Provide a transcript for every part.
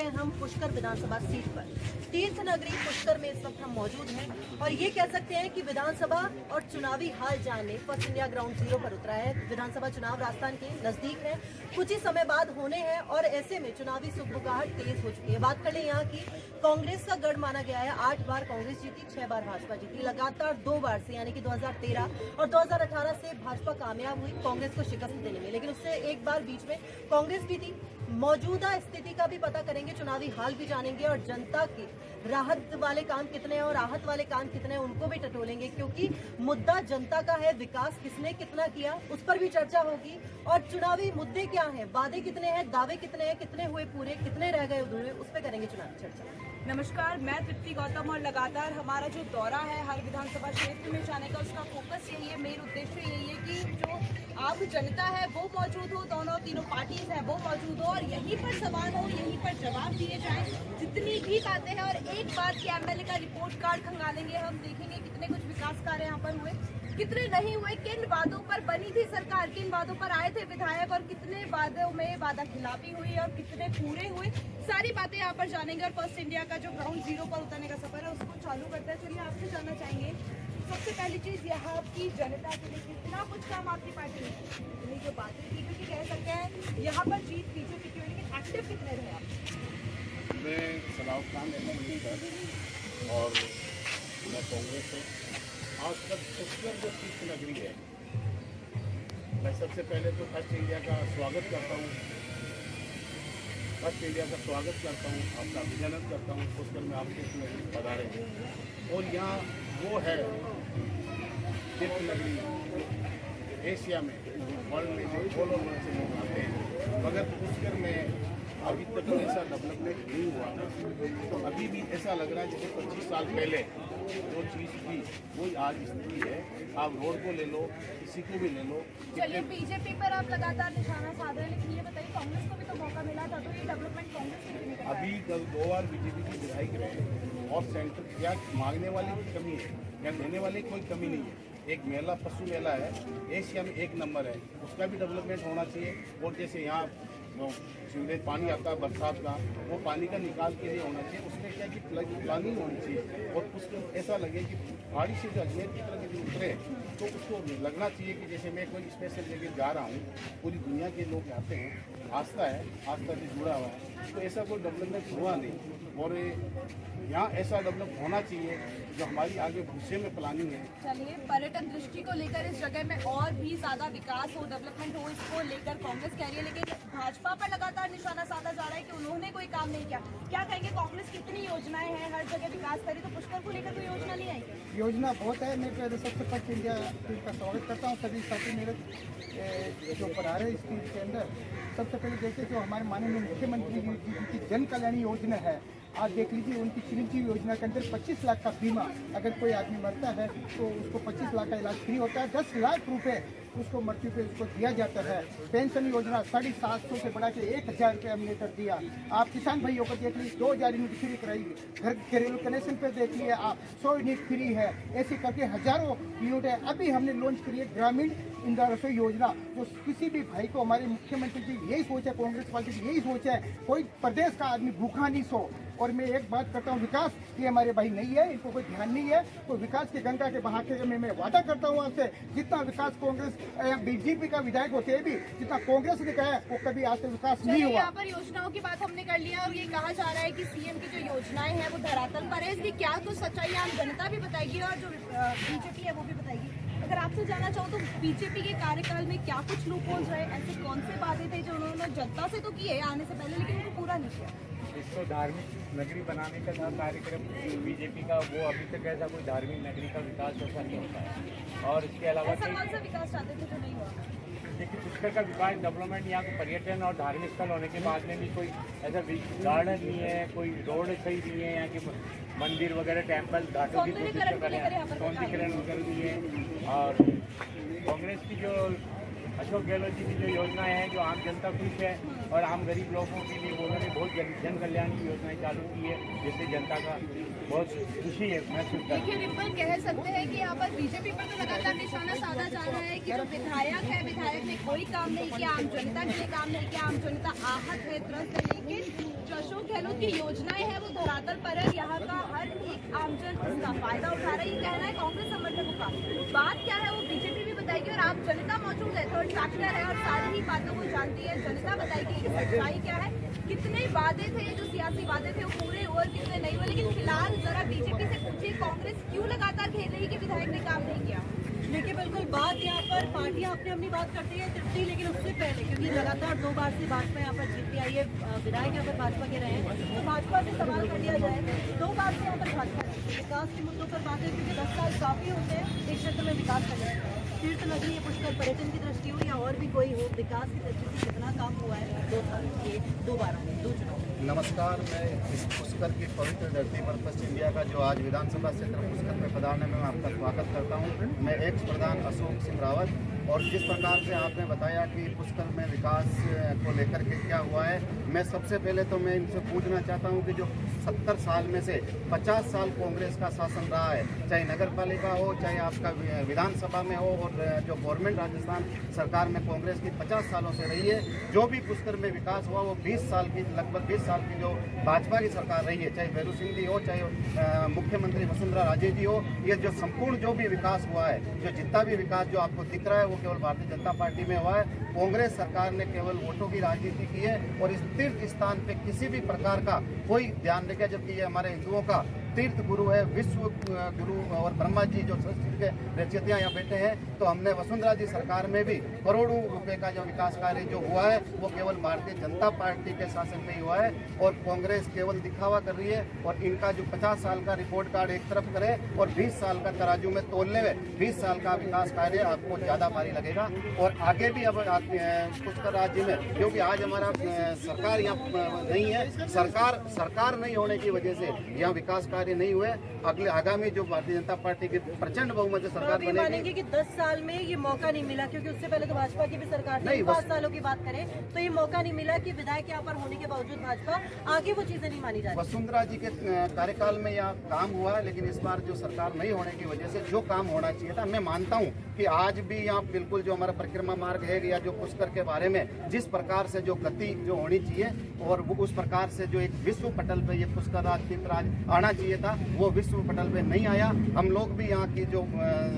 हैं हम पुष्कर विधानसभा सीट पर। तीर्थ नगरी पुष्कर में इस वक्त हम मौजूद हैं और ये कह सकते हैं कि विधानसभा और चुनावी हाल जानने फर्स्ट इंडिया ग्राउंड जीरो पर उतरा है। विधानसभा चुनाव राजस्थान के नजदीक है, कुछ ही समय बाद होने हैं और ऐसे में चुनावी सुगबुगाहट तेज हो चुकी है। बात कर ले यहाँ की कांग्रेस का गढ़ माना गया है। 8 बार कांग्रेस जीती, 6 बार भाजपा जीती। लगातार 2 बार से यानी कि 2013 और 2018 से भाजपा कामयाब हुई कांग्रेस को शिकस्त देने में, लेकिन उससे एक बार बीच में कांग्रेस भी थी। मौजूदा स्थिति का भी पता करेंगे, चुनावी हाल भी जानेंगे और जनता के राहत वाले काम कितने हैं और राहत वाले काम कितने हैं उनको भी टटोलेंगे, क्योंकि मुद्दा जनता का है। विकास किसने कितना किया उस पर भी चर्चा होगी और चुनावी मुद्दे क्या हैं, वादे कितने हैं, दावे कितने हैं, कितने हुए पूरे, कितने रह गए अधूरे, उस पर करेंगे चुनावी चर्चा। नमस्कार, मैं तृप्ति गौतम और लगातार हमारा जो दौरा है हर विधानसभा क्षेत्र में जाने का, उसका फोकस यही है, मेन उद्देश्य यही है कि जो आम जनता है वो मौजूद हो, दोनों तीनों पार्टीज हैं वो मौजूद हो और यहीं पर सवाल हो, यहीं पर जवाब दिए जाएं। जितनी भी बातें हैं और एक बार की एमएलए का रिपोर्ट कार्ड खंगालेंगे, हम देखेंगे कितने कुछ विकास कार्य यहाँ पर हुए, कितने नहीं हुए, किन वादों पर बनी थी सरकार, किन वादों पर आए थे विधायक और कितने वादों में वादा खिलाफी हुई और कितने पूरे हुए, सारी बातें यहाँ पर जानेंगे। और फर्स्ट इंडिया का जो ग्राउंड जीरो पर उतरने का सफर है उसको चालू करते हैं। चलिए आपसे जानना चाहेंगे, सबसे पहली चीज यहाँ की जनता के लिए कितना कुछ काम आपकी पार्टी ने इतनी जो बातें की, क्योंकि कह सकते हैं यहाँ पर जीत बीजेपी की हुई, लेकिन एक्टिव कितने रहे आप? मैं सलाउद खान और मैं कांग्रेस से आज तक पुष्कर जो तीर्थ नगरी है, मैं सबसे पहले तो फर्स्ट इंडिया का स्वागत करता हूँ, फर्स्ट इंडिया का स्वागत करता हूँ, आपका अभिनंदन करता हूँ। पुष्कर में आप तीर्थ नगरी पधारे और यहाँ वो है तीर्थ नगरी एशिया में, वर्ल्ड में जो फॉलो से लोग आते हैं, मगर पुष्कर में अभी तक ऐसा डेवलपमेंट नहीं हुआ। तो अभी भी ऐसा लग रहा है जैसे 25 साल पहले जो चीज़ थी वही आज स्थिति है। आप रोड को ले लो, किसी को भी ले लो। चलिए बीजेपी पर आप लगातार निशाना साध रहे हैं, लेकिन ये बताइए कांग्रेस को भी तो मौका मिला था, तो ये डेवलपमेंट कांग्रेस के लिए नहीं कर पाया। अभी 2 बार बीजेपी के विधायक रहे और सेंटर क्या मांगने वाले की कमी है या देने वाले की कोई कमी नहीं है। एक मेला पशु मेला है, एशिया में 1 नंबर है, उसका भी डेवलपमेंट होना चाहिए। और जैसे यहाँ सीवरेज पानी आता है बरसात का, वो पानी का निकाल के लिए होना चाहिए, उसमें क्या कि प्लानिंग होनी चाहिए। और उसको ऐसा लगे कि पहाड़ी से जो अजमेर की तरफ यदि उतरे तो उसको लगना चाहिए कि जैसे मैं कोई स्पेशल जगह जा रहा हूँ, पूरी दुनिया के लोग आते हैं, आस्था है, आस्था से जुड़ा हुआ है। तो ऐसा कोई डेवलपमेंट हुआ नहीं और यहाँ ऐसा डेवलप होना चाहिए जो हमारी आगे भविष्य में प्लानिंग है। चलिए पर्यटन दृष्टि को लेकर इस जगह में और भी ज्यादा विकास हो, डेवलपमेंट हो, इसको लेकर कांग्रेस कह रही है, लेकिन भाजपा पर लगातार निशाना साधा जा रहा है कि उन्होंने कोई काम नहीं किया। क्या कहेंगे, कांग्रेस कितनी योजनाएं हैं, हर जगह विकास करी, तो पुष्कर को लेकर कोई योजना नहीं आई? योजना बहुत है। मैं पहले सबसे फर्स्ट इंडिया टीम का स्वागत करता हूँ। सभी साथी मेरे जो पढ़ा रहे इस टीम के अंदर, सबसे पहले देखिए जो हमारे माननीय मुख्यमंत्री जी की जन कल्याणी योजना है, आज देख लीजिए उनकी चिरंजीवी योजना के अंदर 25 लाख का बीमा, अगर कोई आदमी मरता है तो उसको 25 लाख का इलाज फ्री होता है। 10 लाख रुपए उसको मृत्यु पे उसको दिया जाता है। पेंशन योजना 750 से बढ़ा के 1000 रुपये हमने कर दिया। आप किसान भाइयों को देख लीजिए 2000 यूनिट फ्री कराई। घर घरेलू कनेक्शन पे देख लिए आप 100 यूनिट फ्री है। ऐसे करके हजारों यूनिट है। अभी हमने लॉन्च करी है ग्रामीण इंदिरा रसोई योजना, जो किसी भी भाई को हमारे मुख्यमंत्री जी यही सोच है, कांग्रेस पार्टी की यही सोच है, कोई प्रदेश का आदमी भूखा नहीं सो। और मैं एक बात करता हूँ, विकास ये हमारे भाई नहीं है, इनको कोई ध्यान नहीं है। तो विकास की गंगा के बहाते में मैं वादा करता हूँ आपसे, जितना विकास कांग्रेस बीजेपी का विधायक होते भी जितना कांग्रेस ने कहा है वो कभी आज तक विकास नहीं हुआ। यहाँ पर योजनाओं की बात हमने कर लिया और ये कहा जा रहा है कि सीएम की जो योजनाएं हैं वो धरातल पर है, इसकी क्या कुछ सच्चाई आम जनता भी बताएगी और जो बीजेपी है वो भी बताएगी। अगर आपसे जानना चाहूँ तो बीजेपी के कार्यकाल में क्या कुछ लूपहोल्स रहे, ऐसे कौन से वादे थे जो उन्होंने जनता से तो किए आने से पहले लेकिन उनको पूरा नहीं किया? इसको धार्मिक नगरी बनाने का था कार्यक्रम बीजेपी का, वो अभी तक ऐसा कोई धार्मिक नगरी का विकास ऐसा नहीं होता है। और इसके अलावा ऐसा कौन सा विकास चाहते थे जो नहीं हुआ? देखिए पुष्कर का विकास डेवलपमेंट यहाँ के पर्यटन और धार्मिक स्थल होने के बाद में भी कोई ऐसा गार्डन नहीं है, कोई रोड सही नहीं है, यहाँ के मंदिर वगैरह टेम्पल घाटों की सौंदर्यीकरण वगैरह नहीं है। और कांग्रेस की जो अशोक गहलोत जी की जो योजनाएं हैं, जो आम जनता खुश है और आम गरीब लोगों के लिए उन्होंने बहुत जन कल्याण की योजनाएं चालू की है, जिससे जनता का बहुत खुशी है महसूस करती है। देखिए रिपल कह सकते हैं कि यहाँ पर बीजेपी पर तो लगातार निशाना साधा जा रहा है कि जो विधायक है, विधायक ने कोई काम नहीं किया, आम जनता के लिए काम नहीं किया, आम जनता आहत है, त्रस्त है, लेकिन अशोक गहलोत की योजनाएं हैं वो धरातल पर है, यहाँ का हर एक आमजन उसका फायदा उठा रहा है। ये कहना है कांग्रेस समर्थकों का। बात क्या है वो बीजेपी भी बताएगी और आप जनता मौजूद है, थर्ड फैक्टर है और सारी ही बातों को जानती है जनता। बताएगी कि सच्चाई क्या है, कितने वादे थे जो सियासी वादे थे वो पूरे हुए, कितने नहीं हुए। लेकिन फिलहाल जरा बीजेपी से पूछिए कांग्रेस क्यों लगातार खेल रही है कि विधायक ने काम नहीं किया। देखिए बिल्कुल बात यहाँ पर पार्टियां अपनी अपनी बात करती है तृप्ति, लेकिन उससे पहले क्योंकि लगातार 2 बार से भाजपा यहाँ पर जीतती आई है, विधायक यहाँ पर भाजपा के रहे हैं, तो भाजपा से सवाल कर लिया जाए 2 बार से यहाँ पर भाजपा विकास के मुद्दों पर बातें, क्योंकि 10 साल काफी होते हैं एक क्षेत्र में विकास करने में। तीर्थ नगरी या पुष्कर पर्यटन की दृष्टि हो या और भी कोई हो, विकास की दृष्टि से कितना काम हुआ है 2 साल के 2 बारों में 2 चुनाव। नमस्कार, मैं इस पुष्कर की पवित्र धरती पर पश्चिम इंडिया का जो आज विधानसभा क्षेत्र पुष्कर में पधारने में मैं आपका स्वागत करता हूं। मैं एक्स प्रधान अशोक सिंह रावत, और जिस प्रकार से आपने बताया कि पुष्कर में विकास को लेकर के क्या हुआ है, मैं सबसे पहले तो मैं इनसे पूछना चाहता हूं कि जो 70 साल में से 50 साल कांग्रेस का शासन रहा है, चाहे नगर पालिका हो चाहे आपका विधानसभा में हो, और जो गवर्नमेंट राजस्थान सरकार में कांग्रेस की 50 सालों से रही है, जो भी पुष्कर में विकास हुआ वो 20 साल की लगभग 20 साल की जो भाजपा की सरकार रही है, चाहे भैरू सिंह जी हो चाहे मुख्यमंत्री वसुंधरा राजे जी हो, ये जो संपूर्ण जो भी विकास हुआ है, जो जितना भी विकास जो आपको दिख रहा है वो केवल भारतीय जनता पार्टी में हुआ है। कांग्रेस सरकार ने केवल वोटों की राजनीति की है और इस तीर्थ स्थान पे किसी भी प्रकार का कोई ध्यान नहीं किया, जबकि ये हमारे हिंदुओं का तीर्थ गुरु है, विश्व गुरु और ब्रह्मा जी जो संस्कृत के रचयिता यहाँ बैठे हैं। तो हमने वसुंधरा जी सरकार में भी करोड़ों रुपए का जो विकास कार्य जो हुआ है वो केवल भारतीय जनता पार्टी के शासन में ही हुआ है, और कांग्रेस केवल दिखावा कर रही है। और इनका जो 50 साल का रिपोर्ट कार्ड एक तरफ करे और 20 साल का तराजू में तोलने में 20 साल का विकास कार्य आपको ज़्यादा भारी लगेगा। और आगे भी अब पुष्कर राज्य में, क्योंकि आज हमारा सरकार यहाँ नहीं है, सरकार नहीं होने की वजह से यहाँ विकास कार्य नहीं हुए। अगले आगामी जो भारतीय जनता पार्टी की प्रचंड बहुमत से सरकार तो मानेंगे कि 10 साल में ये मौका नहीं मिला, क्योंकि उससे पहले तो भाजपा की भी सरकार थी। 5 सालों की बात करें तो ये मौका नहीं मिला कि विधायक यहाँ पर होने के बावजूद भाजपा आगे वो चीजें नहीं मानी जाती। वसुंधरा जी के कार्यकाल में यहाँ काम हुआ है, लेकिन इस बार जो सरकार नहीं होने की वजह से जो काम होना चाहिए था, मैं मानता हूँ कि आज भी यहाँ बिल्कुल जो हमारा परिक्रमा मार्ग है या जो पुष्कर के बारे में जिस प्रकार से जो गति जो होनी चाहिए और वो उस प्रकार से जो एक विश्व पटल पे ये पुष्कर राज तीर्थराज आना चाहिए था, वो विश्व पटल पे नहीं आया। हम लोग भी यहाँ की जो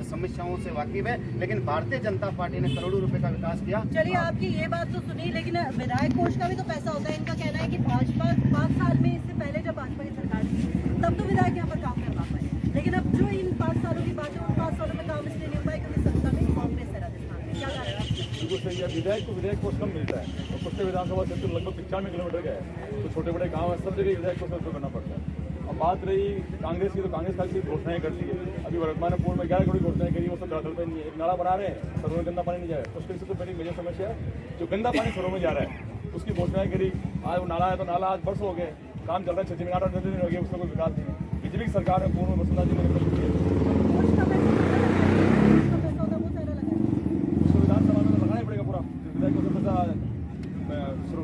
समस्याओं से वाकिफ है, लेकिन भारतीय जनता पार्टी ने करोड़ों रुपए का विकास किया। चलिए आपकी ये बात तो सुनी, लेकिन विधायक कोष का भी तो पैसा होता है। इनका कहना है कि भाजपा 5 साल में, इससे पहले जब भाजपा की सरकार थी तब तो विधायक यहाँ पर काम करवा पाए, लेकिन अब जो इन 5 सालों की बात है उन 5 सालों में काम इसलिए नहीं हो पाए क्योंकि सत्ता में कांग्रेस है राजस्थान में। क्या कारण है? बिल्कुल सही है। विधायक कोष कम मिलता है और पुष्कर विधानसभा क्षेत्र लगभग 95 किलोमीटर का है, तो छोटे बड़े गांव है, सब जगह विधायक कोष करना पड़ता है। अब बात रही कांग्रेस की, तो कांग्रेस खाली सिर्फ घोषणाएं करती है। अभी वर्तमान पूर्व में 11 करोड़ घोषणाएं करी, वो सब धरातल पर नहीं है। एक नाला बना रहे हैं, सरों में गंदा पानी नहीं जा रहा है। उसके सबसे बड़ी मेजर समस्या है जो गंदा पानी सरों में जा रहा है, उसकी घोषणाएं करी। आज वो नाला है तो नाला आज बरस हो गए, काम चल रहा है, 6 दिन 8 दिन हो गए, उसका कोई विकास नहीं है। बीजेपी की सरकार में पूर्व वसुंधरा जी ने विधानसभा में लगाना ही पड़ेगा पूरा विधायक को पैसा।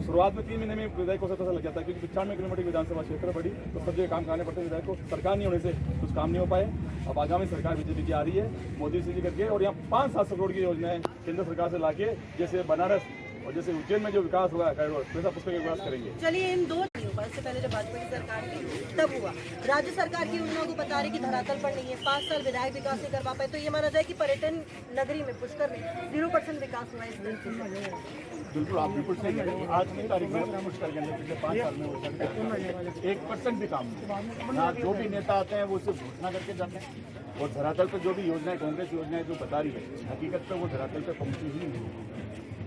शुरुआत में 3 महीने में विधायक को पैसा लग जाता है, क्योंकि 95 किलोमीटर की विधानसभा क्षेत्र बड़ी, तो सब जगह काम कराने पड़ते हैं विधायक को। सरकार नहीं होने से कुछ काम नहीं हो पाए। अब आगामी सरकार बीजेपी की आ रही है, मोदी जी करके, और यहाँ 500-700 करोड़ की योजनाएं केंद्र सरकार से लाके, जैसे बनारस और जैसे उज्जैन में जो विकास हुआ है वैसा पुष्कर का विकास करेंगे। चलिए इन 2 नहीं हुआ, इससे पहले जब भाजपा की सरकार थी तब हुआ। राज्य सरकार की योजना को बता रही कि धरातल पर नहीं है, 5 साल विधायक विकास नहीं करवा पाए, तो ये माना जाए कि पर्यटन नगरी में पुष्कर में 0% विकास हुआ है इस दिन से। बिल्कुल, आप बिल्कुल सही है। आज की तारीख में पुष्कर के अंदर पिछले 5 साल में 1% भी काम नहीं। यहाँ जो भी नेता आते हैं वो सिर्फ घोषणा करके जाते हैं, और धरातल पर जो भी योजनाएं कांग्रेस योजनाएं जो बता रही है, हकीकत पर वो धरातल पर पहुंची ही नहीं।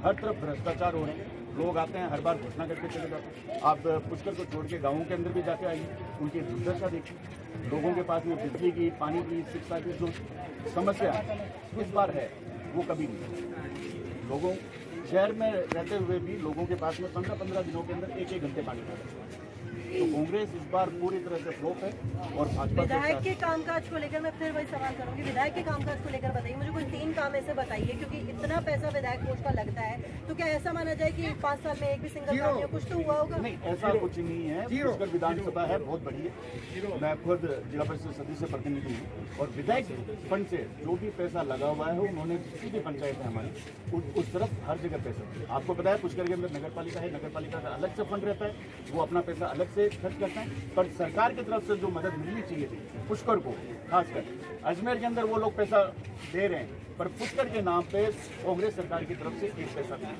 हर तरफ भ्रष्टाचार हो रहे हैं, लोग आते हैं हर बार घोषणा करके चले जाते हैं। आप पुष्कर को छोड़ के गाँवों के अंदर भी जाके आइए, उनकी दुर्दशा देखिए। लोगों के पास में बिजली की, पानी की, शिक्षा की जो समस्या इस बार है वो कभी नहीं। लोगों शहर में रहते हुए भी लोगों के पास में 15-15 दिनों के अंदर 1-1 घंटे पानी आता है। तो कांग्रेस इस बार पूरी तरह से फ्लॉप है और भाजपा विधायक के कामकाज को लेकर मैं फिर वही सवाल करूंगी, विधायक के कामकाज को लेकर बताइए मुझे, कुछ 3 काम ऐसे बताइए, क्योंकि इतना पैसा विधायक कोष का लगता है, तो क्या ऐसा माना जाए कि 5 साल में एक भी सिंगल काम या कुछ तो हुआ होगा? नहीं, ऐसा कुछ नहीं है। पुष्कर विधानसभा है, बहुत बड़ी है। मैं खुद जिला परिषद सदस्य प्रतिनिधि हूँ और विधायक फंड से जो भी पैसा लगा हुआ है उन्होंने किसी भी पंचायत है हमारी उस तरफ हर जगह पैसा, आपको पता है पुष्कर के अंदर नगर पालिका है, नगर पालिका का अलग से फंड रहता है, वो अपना पैसा अलग से खर्च करता है, पर सरकार की तरफ से जो मदद मिलनी चाहिए पुष्कर को, खासकर अजमेर के अंदर वो लोग पैसा दे रहे हैं, पर पुष्कर के नाम पे कांग्रेस सरकार की तरफ से एक पैसा नहीं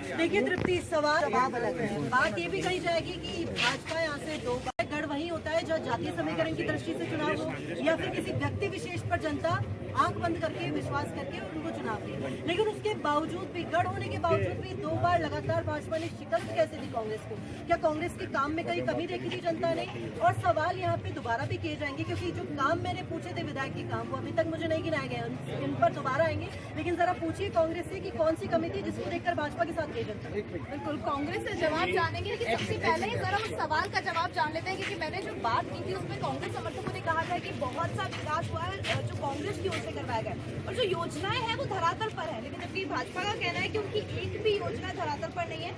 है। देखिए तृप्ति, सवाल जवाब अलग है, बात ये भी कही जाएगी कि भाजपा यहाँ से 2 बार गढ़ वही होता है जहाँ जातीय समीकरण की दृष्टि से चुनाव हो या फिर किसी व्यक्ति विशेष पर जनता आंख बंद करके विश्वास करके उनको चुनाव दे, लेकिन उसके बावजूद भी, गढ़ होने के बावजूद भी 2 बार लगातार भाजपा ने शिकस्त कैसे दी कांग्रेस को? क्या कांग्रेस के काम में कहीं कमी देखी थी जनता ने? और सवाल यहाँ पे दोबारा भी किए जाएंगे, क्योंकि जो काम मैंने पूछे थे विधायक के काम, वो अभी तक मुझे नहीं गिनाए गए, इन पर दोबारा आएंगे, लेकिन जरा पूछिए कांग्रेस से कि कौन सी कमी थी जिसको देखकर भाजपा के साथ गई जनता? बिल्कुल, कांग्रेस से जवाब जानेंगे, लेकिन सबसे पहले ही जरा उस सवाल का जवाब जान लेते हैं, क्योंकि मैंने जो बात की थी उसमें कांग्रेस समर्थकों ने कहा था कि बहुत सा विकास हुआ है जो कांग्रेस की ओर से करवाया गया और जो योजनाएं हैं वो धरातल पर है, लेकिन जबकि भाजपा का कहना है कि उनकी एक भी योजना धरातल पर नहीं है,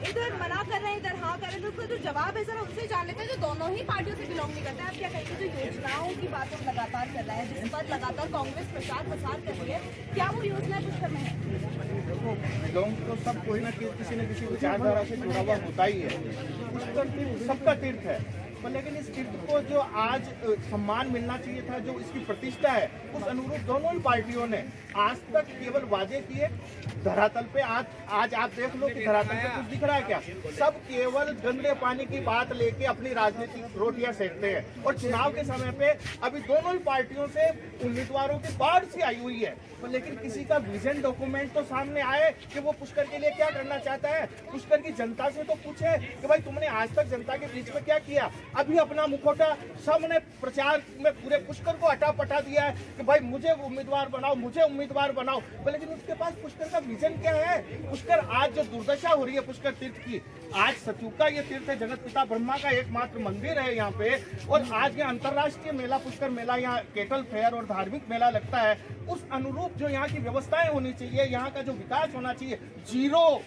इधर मना कर रहे हैं इधर हाँ कर रहे हैं, तो उसका जो जवाब है जरा उनसे जान लेते हैं जो दोनों ही पार्टियों से बिलोंग नहीं करते हैं। आप क्या कहेंगे, जो योजनाओं की बात हम लगातार कर रहे हैं, जिस पर लगातार कांग्रेस प्रचार प्रसार कर रही है, क्या वो योजनाएं पुष्कर में है? बिलोंग तो सब कोई ना किसी न किसी विचारधारा से जुड़ा हुआ होता ही है, पुष्कर तीर्थ सबका तीर्थ है, पर लेकिन इस तीर्थ को जो आज सम्मान मिलना चाहिए था, जो इसकी प्रतिष्ठा है, उस अनुरूप दोनों ही पार्टियों ने आज तक केवल वादे किए, धरातल पे आज आप देख लो कि धरातल पे कुछ दिख रहा है क्या? सब केवल गंदे पानी की बात लेके अपनी राजनीतिक रोटियां सेकते हैं और चुनाव के समय पे अभी दोनों ही पार्टियों से उम्मीदवारों की बाढ़ सी आई हुई है, पर लेकिन किसी का विजन डॉक्यूमेंट तो सामने आए कि वो पुष्कर के लिए क्या करना चाहता है। पुष्कर की जनता से तो पूछे कि भाई तुमने आज तक जनता के बीच में क्या किया? अभी अपना मुखौटा सबने प्रचार में पूरे पुष्कर को हटा पटा दिया है कि भाई मुझे उम्मीदवार बनाओ, मुझे उम्मीदवार बनाओ, लेकिन उसके पास पुष्कर का विजन क्या है? पुष्कर आज जो दुर्दशा हो रही है पुष्कर तीर्थ की, आज सतयुग का ये तीर्थ है, जगत पिता ब्रह्मा का एकमात्र मंदिर है यहाँ पे, और आज ये अंतर्राष्ट्रीय मेला पुष्कर मेला, यहाँ केटल फेयर और धार्मिक मेला लगता है, उस अनुरूप जो यहाँ की व्यवस्थाएं होनी चाहिए, यहाँ का जो विकास होना चाहिए, जीरो।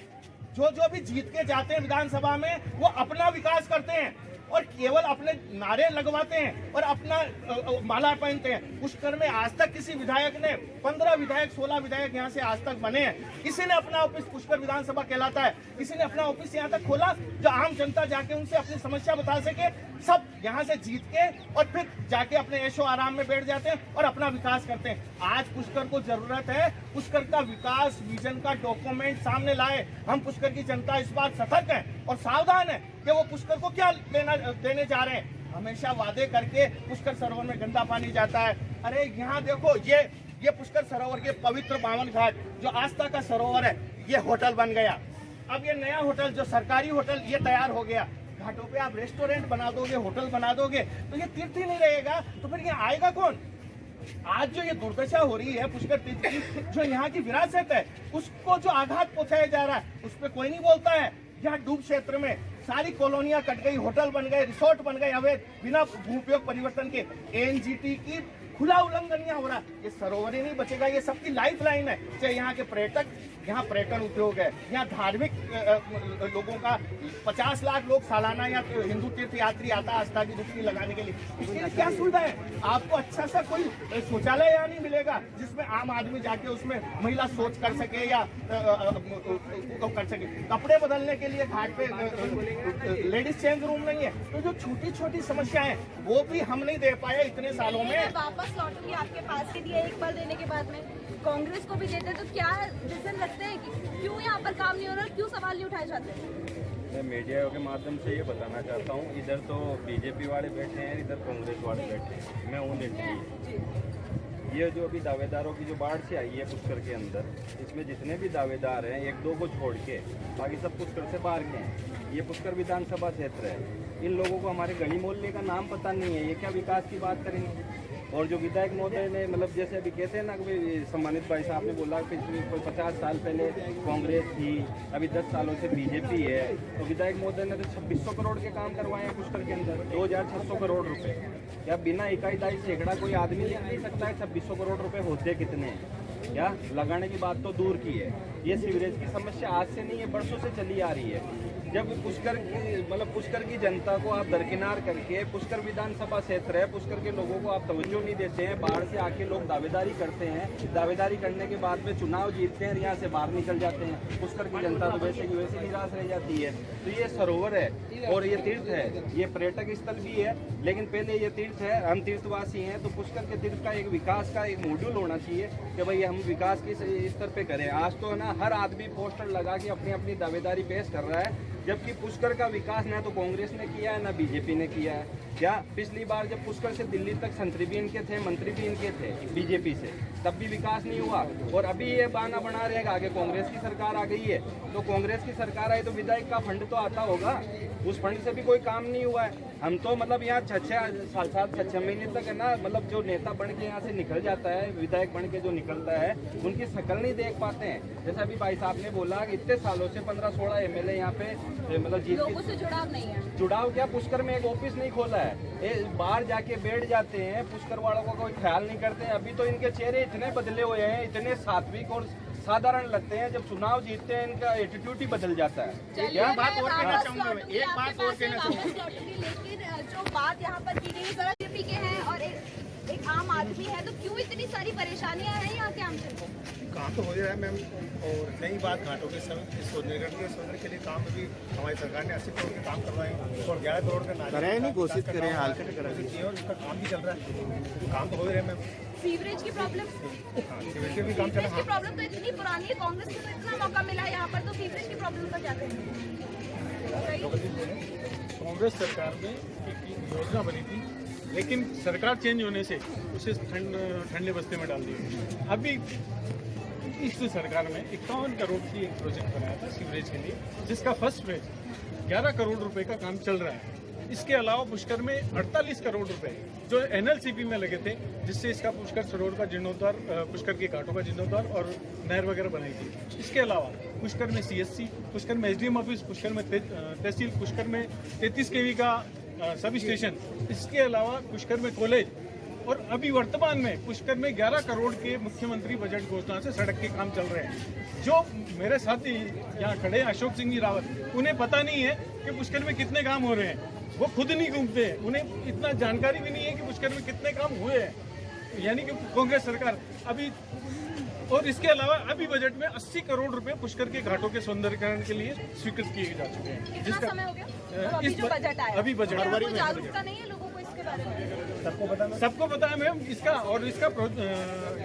जो भी जीत के जाते हैं विधानसभा में वो अपना विकास करते हैं और केवल अपने नारे लगवाते हैं और अपना माला पहनते हैं। पुष्कर में आज तक किसी विधायक ने 15 विधायक 16 विधायक यहाँ से आज तक बने हैं, किसी ने अपना ऑफिस, पुष्कर विधानसभा कहलाता है, किसी ने अपना ऑफिस यहाँ तक खोला जो आम जनता जाके उनसे अपनी समस्या बता सके? सब यहाँ से जीत के और फिर जाके अपने ऐशो आराम में बैठ जाते हैं और अपना विकास करते हैं। आज पुष्कर को जरूरत है पुष्कर का विकास विजन का डॉक्यूमेंट सामने लाए। हम पुष्कर की जनता इस बात सतर्क है और सावधान है कि वो पुष्कर को क्या देने जा रहे हैं। हमेशा वादे करके पुष्कर सरोवर में गंदा पानी जाता है। अरे यहाँ देखो, ये पुष्कर सरोवर के पवित्र पावन घाट जो आस्था का सरोवर है, ये होटल बन गया। अब ये नया होटल जो सरकारी होटल ये तैयार हो गया, घाटों पे आप रेस्टोरेंट बना दोगे, होटल बना दोगे, तो ये तीर्थ ही नहीं रहेगा, तो फिर ये आएगा कौन? आज जो ये दुर्दशा हो रही है पुष्कर तीर्थ की, जो यहाँ की विरासत है, उसको जो आघात पहुंचाया जा रहा है उस पर कोई नहीं बोलता है। यहाँ डूब क्षेत्र में सारी कॉलोनियां कट गई, होटल बन गए, रिसोर्ट बन गए अवैध, बिना भूपयोग परिवर्तन के। एनजीटी की खुला उल्लंघन यहाँ हो रहा है। ये सरोवर ही नहीं बचेगा, ये सबकी लाइफ लाइन है। चाहे यहाँ के पर्यटक, यहाँ पर्यटन उद्योग है, यहाँ धार्मिक लोगों का 50 लाख लोग सालाना यहाँ हिंदू तीर्थ यात्री आता है आस्था की डुबकी लगाने के लिए। इसके लिए क्या सुविधा है? आपको अच्छा सा कोई शौचालय यहाँ नहीं मिलेगा जिसमें आम आदमी जाके उसमें महिला शौच कर सके या कर सके। कपड़े बदलने के लिए घाट पे लेडीज चेंज रूम नहीं है। तो जो छोटी छोटी समस्याएं वो भी हम नहीं दे पाए इतने सालों में। वापस लौटूंगी आपके पास के दिए एक बार देने के बाद में कांग्रेस को भी देते, तो क्या रीजन लगते हैं कि क्यों यहाँ पर काम नहीं हो रहा, क्यों सवाल नहीं उठाए जाते? मैं मीडिया के माध्यम से ये बताना चाहता हूँ, इधर तो बीजेपी वाले बैठे हैं, इधर कांग्रेस वाले बैठे हैं। मैं हूँ दिल्ली। ये जो अभी दावेदारों की जो बाढ़ से आई है पुष्कर के अंदर, इसमें जितने भी दावेदार हैं 1-2 को छोड़ के बाकी सब पुष्कर से बाहर के हैं। ये पुष्कर विधानसभा क्षेत्र है। इन लोगों को हमारे गली मोहल्ले का नाम पता नहीं है, ये क्या विकास की बात करेंगे? और जो विधायक महोदय ने मतलब जैसे अभी कहते हैं ना कि सम्मानित भाई साहब ने बोला कि कोई 50 साल पहले कांग्रेस थी, अभी 10 सालों से बीजेपी है, तो विधायक महोदय ने तो 2600 करोड़ के काम करवाए हैं पुष्कर के अंदर, 2600 करोड़ रुपए। या बिना इकाई दाई सैकड़ा कोई आदमी लिख नहीं सकता है 2600 करोड़ रुपए होते कितने हैं। क्या लगाने की बात तो दूर की है। ये सीवरेज की समस्या आज से नहीं है, बरसों से चली आ रही है। जब पुष्कर की जनता को आप दरकिनार करके, पुष्कर विधानसभा क्षेत्र है, पुष्कर के लोगों को आप तवज्जो नहीं देते हैं, बाहर से आके लोग दावेदारी करते हैं, दावेदारी करने के बाद में चुनाव जीतते हैं, यहाँ से बाहर निकल जाते हैं, पुष्कर की जनता तो वैसे की वैसे निराश रह जाती है। तो ये सरोवर है और ये तीर्थ है, ये पर्यटक स्थल भी है, लेकिन पहले ये तीर्थ है, हम तीर्थवासी हैं, तो पुष्कर के तीर्थ का एक विकास का एक मॉड्यूल होना चाहिए कि भाई हम विकास की स्तर पे करें। आज तो है ना हर आदमी पोस्टर लगा के अपनी अपनी दावेदारी पेश कर रहा है, जबकि पुष्कर का विकास ना तो कांग्रेस ने किया है ना बीजेपी ने किया है। क्या पिछली बार जब पुष्कर से दिल्ली तक संतरी भी इनके थे, मंत्री भी इनके थे बीजेपी से, तब भी विकास नहीं हुआ। और अभी ये बहाना बना रहेगा आगे कांग्रेस की सरकार आ गई है, तो कांग्रेस की सरकार आई तो विधायक का फंड तो आता होगा, उस फंड से भी कोई काम नहीं हुआ है। हम तो मतलब यहाँ 6 महीने तक है ना, मतलब जो नेता बन के यहाँ से निकल जाता है, विधायक बन के जो निकलता है, उनकी शक्ल नहीं देख पाते हैं। जैसा अभी भाई साहब ने बोला कि इतने सालों से 15-16 एमएलए यहाँ पे मतलब जीत लोगों से जुड़ाव नहीं है। जुड़ाव क्या, पुष्कर में एक ऑफिस नहीं खोला है, बाहर जाके बैठ जाते हैं, पुष्कर वालों का कोई ख्याल नहीं करते हैं। अभी तो इनके चेहरे इतने बदले हुए हैं, इतने सात्विक और साधारण लगते हैं, जब चुनाव जीतते हैं इनका एटीट्यूड ही बदल जाता है। क्या बात और कहना चाहूंगा मैं, एक बात और कहना चाहूंगा, लेकिन जो बात यहाँ पर की गई जरा बीजेपी के हैं और एक आम आदमी है, तो क्यों इतनी सारी परेशानियां हैं यहाँ के आमजन को? काम तो हो रहा है मैम, और नई बात घाटों के सोने के लिए काम भी हमारी सरकार ने 80 करोड़ के काम करवाए और 11 करोड़ का नहीं घोषित करें, हाल और उसका काम भी चल रहा है, काम तो हो रहा है मैम। सीवरेज की प्रॉब्लम, सीवरेज के भी काम चल सीवरेज रहा की प्रॉब्लम तो इतनी पुरानी है, कांग्रेस को तो इतना मौका मिला यहाँ पर, तो सीवरेज की प्रॉब्लम का क्या करें? कांग्रेस सरकार में एक योजना बनी थी, लेकिन सरकार चेंज होने से उसे ठंडे बस्ते में डाल दिया। अभी इस सरकार में 51 करोड़ की एक प्रोजेक्ट बनाया था सीवरेज के लिए, जिसका फर्स्ट फेज 11 करोड़ रुपए का काम चल रहा है। इसके अलावा पुष्कर में 48 करोड़ रुपए जो एनएलसीपी में लगे थे, जिससे इसका पुष्कर सरोवर का जीर्णोद्धार, पुष्कर के घाटों का जीर्णोद्धार और नहर वगैरह बनाई थी। इसके अलावा पुष्कर में सीएससी, पुष्कर में एसडीएम ऑफिस, पुष्कर में तहसील, पुष्कर में 33 केवी का सब स्टेशन, इसके अलावा पुष्कर में कॉलेज, और अभी वर्तमान में पुष्कर में 11 करोड़ के मुख्यमंत्री बजट घोषणा से सड़क के काम चल रहे हैं। जो मेरे साथी यहाँ खड़े हैं अशोक सिंह जी रावत, उन्हें पता नहीं है कि पुष्कर में कितने काम हो रहे हैं, वो खुद नहीं घूमते हैं, उन्हें इतना जानकारी भी नहीं है कि पुष्कर में कितने काम हुए हैं, यानी कि कांग्रेस सरकार अभी। और इसके अलावा अभी बजट में 80 करोड़ रुपए पुष्कर के घाटों के सौंदर्यीकरण के लिए स्वीकृत किए जा चुके हैं। कितना समय हो गया? अभी जो बजट आया, अभी बजट फरवरी में जागरूकता नहीं है लोगों को इसके बारे में? सबको पता है मैम इसका, और इसका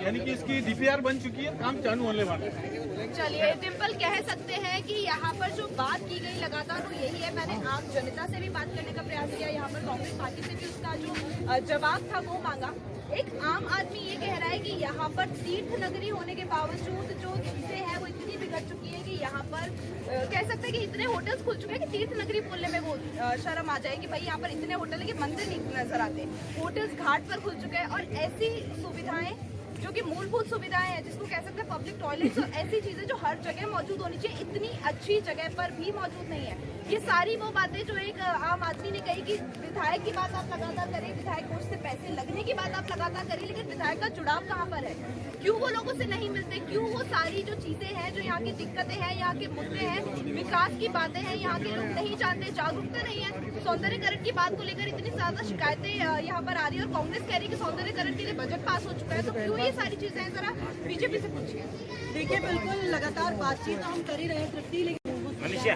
यानी कि इसकी डीपीआर बन चुकी है, काम चालू होने वाला है। चलिए डिम्पल, कह सकते हैं कि यहाँ पर जो बात की गई लगातार वो यही है। मैंने आम जनता से भी बात करने का प्रयास किया, यहाँ पर कांग्रेस पार्टी से भी उसका जो जवाब था वो मांगा। एक आम आदमी ये कह रहा है कि यहाँ पर तीर्थ नगरी होने के बावजूद जो चीजें हैं वो इतनी बिगड़ चुकी है कि यहाँ पर कह सकते हैं कि इतने होटल्स खुल चुके हैं कि तीर्थ नगरी बोलने में वो शर्म आ जाए कि भाई यहाँ पर इतने होटल है कि मंदिर नहीं नजर आते। होटल्स घाट पर खुल चुके हैं और ऐसी सुविधाएं जो कि मूलभूत सुविधाएं हैं, जिसको कह सकते हैं पब्लिक टॉयलेट्स और ऐसी चीजें जो हर जगह मौजूद होनी चाहिए, इतनी अच्छी जगह पर भी मौजूद नहीं है। ये सारी वो बातें जो एक आम आदमी ने कही कि विधायक की बात आप लगातार करें, विधायक कोष से पैसे लगने की बात आप लगातार करें, लेकिन विधायक का जुड़ाव कहाँ पर है? क्यों वो लोगों से नहीं मिलते? क्यों वो सारी जो चीजें हैं, जो यहाँ की दिक्कतें हैं, यहाँ के मुद्दे हैं, विकास की बातें हैं, यहाँ के लोग नहीं जानते, जागरूकता नहीं है। सौंदर्यीकरण की बात को लेकर इतनी ज्यादा शिकायतें यहाँ पर आ रही है और कांग्रेस कह रही है कि सौंदर्यीकरण के लिए बजट पास हो चुका है, तो क्यों ये सारी चीजें हैं? जरा बीजेपी से पूछिए। देखिए, बिल्कुल लगातार बातचीत हम कर ही रहे हैं तृप्ति, लेकिन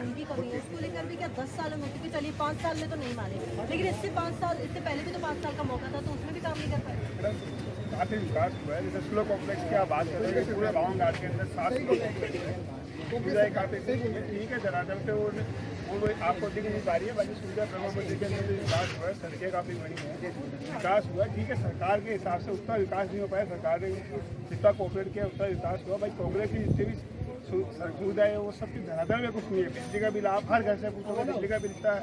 उनकी कमी है, उसको लेकर भी क्या 10 सालों में, क्योंकि चलिए 5 साल में तो नहीं माने, लेकिन इससे पहले भी तो 5 साल का मौका था, तो उसमें भी काम नहीं कर पाए। काफी विकास हुआ है। जैसे स्लो कॉम्प्लेक्स की आप बात करेंगे, पूरे गाँव घाट के अंदर 7 स्लो कॉम्प्लेक्स है, सुविधाएं काफी ठीक है। धरातल पे वो आपको दिख नहीं पा रही है, बाकी सुविधा प्रभाव के अंदर विकास हुआ है, सड़कें काफी बड़ी हैं, विकास हुआ है। ठीक है, सरकार के हिसाब से उतना विकास नहीं हो पाया, सरकार ने जितना कोऑपरेट किया उतना विकास हुआ। भाई कांग्रेस की जितनी भी सरकूद है वो सब धराधर में कुछ नहीं है। बिजली का बिल आप हर घर से पूछोगे, बिजली का बिल इतना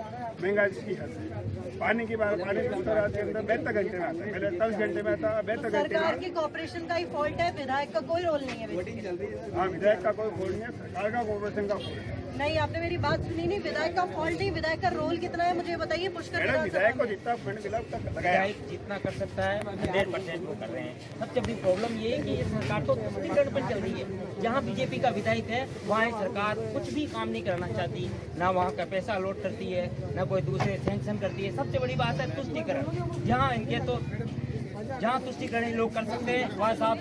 महंगा इसकी हद है। पानी की बात, पानी किस तरह के अंदर 72 घंटे में आता है, पहले 28 घंटे में आता, 72 घंटे सरकार में। की कॉर्पोरेशन का ही फॉल्ट है, विधायक का कोई रोल नहीं है। हाँ, विधायक का कोई फॉल्ट नहीं है, सरकार का कॉर्पोरेशन का फॉल्ट है। नहीं, आपने मेरी बात सुनी नहीं। विधायक का फॉल्ट नहीं, विधायक का रोल कितना है मुझे बताइए। पुष्कर मैडम, विधायक को जितना फंड मिला उतना लगाया। विधायक जितना कर सकता है 100% वो कर रहे हैं। सबसे बड़ी प्रॉब्लम ये है कि ये सरकार तो तुष्टिकरण पर चल रही है। जहाँ बीजेपी का विधायक है वहाँ सरकार कुछ भी काम नहीं कराना चाहती, ना वहाँ का पैसा अलॉट करती है, ना कोई दूसरे सैंक्शन करती है। सबसे बड़ी बात है तुष्टिकरण। जहाँ इनके तो जहाँ तुष्टिकरण लोग कर सकते हैं वहाँ साफ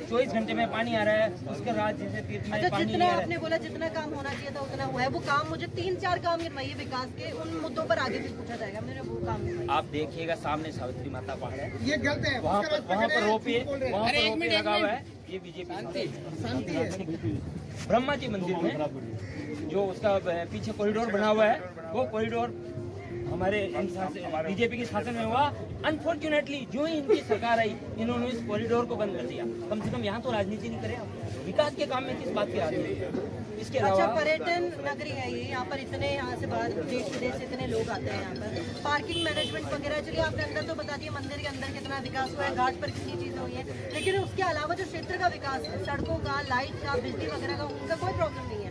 24 घंटे में पानी आ रहा है, उसके बाद जैसे तीर्थ में पानी जितना आपने बोला जितना काम होना चाहिए था उतना हुआ है। वो काम मुझे 3-4 काम गिनवाइए विकास के, उन मुद्दों पर आगे भी पूछा जाएगा। मैंने वो काम गिनवाइए। आप देखिएगा सामने सावित्री माता पहाड़ है, ये गलत है। वहाँ पर रोपिए लगा हुआ है। ये बीजेपी ब्रह्मा जी मंदिर में जो उसका पीछे कॉरिडोर बना हुआ है, वो कॉरिडोर हमारे बीजेपी के शासन में हुआ। अनफॉर्चुनेटली जो ही इनकी सरकार आई, इन्होंने इस कॉरिडोर को बंद कर दिया। कम से कम यहाँ तो राजनीति नहीं करें, विकास के काम में किस बात की राजनीति है? इसके अच्छा, अलावा पर्यटन नगरी है ये, यहाँ पर इतने यहाँ से बाहर देश विदेश से इतने लोग आते हैं। यहाँ पर पार्किंग मैनेजमेंट वगैरह, चलिए आपने अंदर तो बता दिया मंदिर के अंदर कितना विकास हुआ है, घाट पर कितनी चीजें हुई है, लेकिन उसके अलावा जो क्षेत्र का विकास है, सड़कों का, लाइट का, बिजली वगैरह का, उनका कोई प्रॉब्लम नहीं है।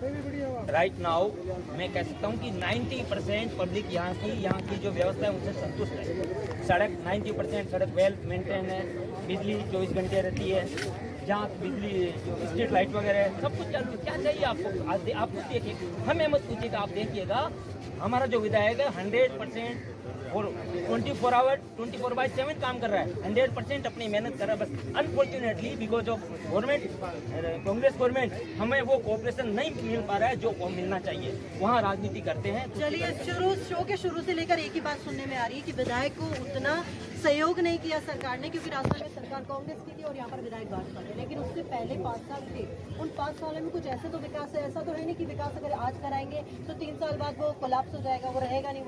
राइट नाउ मैं कह सकता हूँ कि 90% पब्लिक यहाँ की जो व्यवस्था है उनसे संतुष्ट है। सड़क 90% सड़क वेल मेंटेन है, बिजली 24 घंटे रहती है, जहाँ बिजली जो स्ट्रीट लाइट वगैरह है सब कुछ चालू। क्या चाहिए आपको? आप कुछ देखिए, हमें मत पूछिएगा, आप देखिएगा हमारा जो विधायक है 100% और 24/7 काम कर रहा है, 100% अपनी मेहनत कर रहा है। बस unfortunately because of government, Congress government, हमें वो कोऑपरेशन नहीं मिल पा रहा है जो मिलना चाहिए। वहाँ राजनीति करते हैं। चलिए, शो के शुरू से लेकर एक ही बात सुनने में आ रही है कि विधायक को उतना सहयोग नहीं किया सरकार ने, क्योंकि राजस्थान में सरकार कांग्रेस की थी और यहाँ पर विधायक भाजपा थे। लेकिन उससे पहले 5 साल थे, उन 5 सालों में कुछ ऐसे तो विकास है, ऐसा तो है नहीं कि विकास अगर आज कराएंगे तो 3 साल बाद वो कोलैप्स हो जाएगा, वो रहेगा नहीं।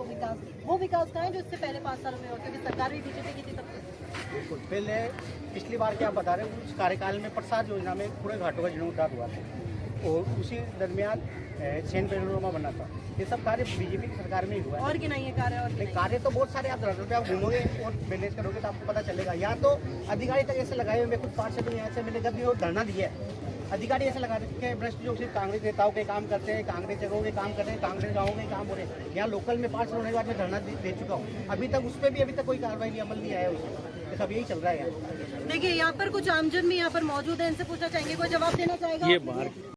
वो विकास कहाँ है जो इससे पहले 5 सालों में हुआ, क्योंकि सरकार भी बीजेपी की थी तब तक। बिल्कुल, पहले पिछली बार क्या बता रहे हैं, उस कार्यकाल में प्रसाद योजना में पूरे घाटों का जीर्णोद्धार हुआ था और उसी दरमियान सैन पेनोरमा बना था। ये सब कार्य बीजेपी की सरकार में ही हुआ है। और गिनाइए कार्य। और नहीं, कार्य तो बहुत सारे, आप धरातल पे आप घूमोगे और मैनेज करोगे तो आपको पता चलेगा। या तो अधिकारी तक ऐसे लगाए हुए, कुछ पार्षद यहाँ से मैंने कभी धरना दिया है, अधिकारी ऐसे लगा रखे हैं भ्रष्ट जो सिर्फ कांग्रेस नेताओं के काम करते हैं, कांग्रेस जगहों के काम करते हैं, कांग्रेस गाँवों के काम हो रहे हैं। यहाँ लोकल में 5 साल होने के बाद मैं धरना दे चुका हूँ, अभी तक उस पर भी अभी तक कोई कार्रवाई नहीं, अमल नहीं आया उसमें। सब यही चल रहा है यहाँ। देखिए, यहाँ पर कुछ आमजन भी यहाँ पर मौजूद है, इनसे पूछना चाहेंगे, कोई जवाब देना चाहेगा?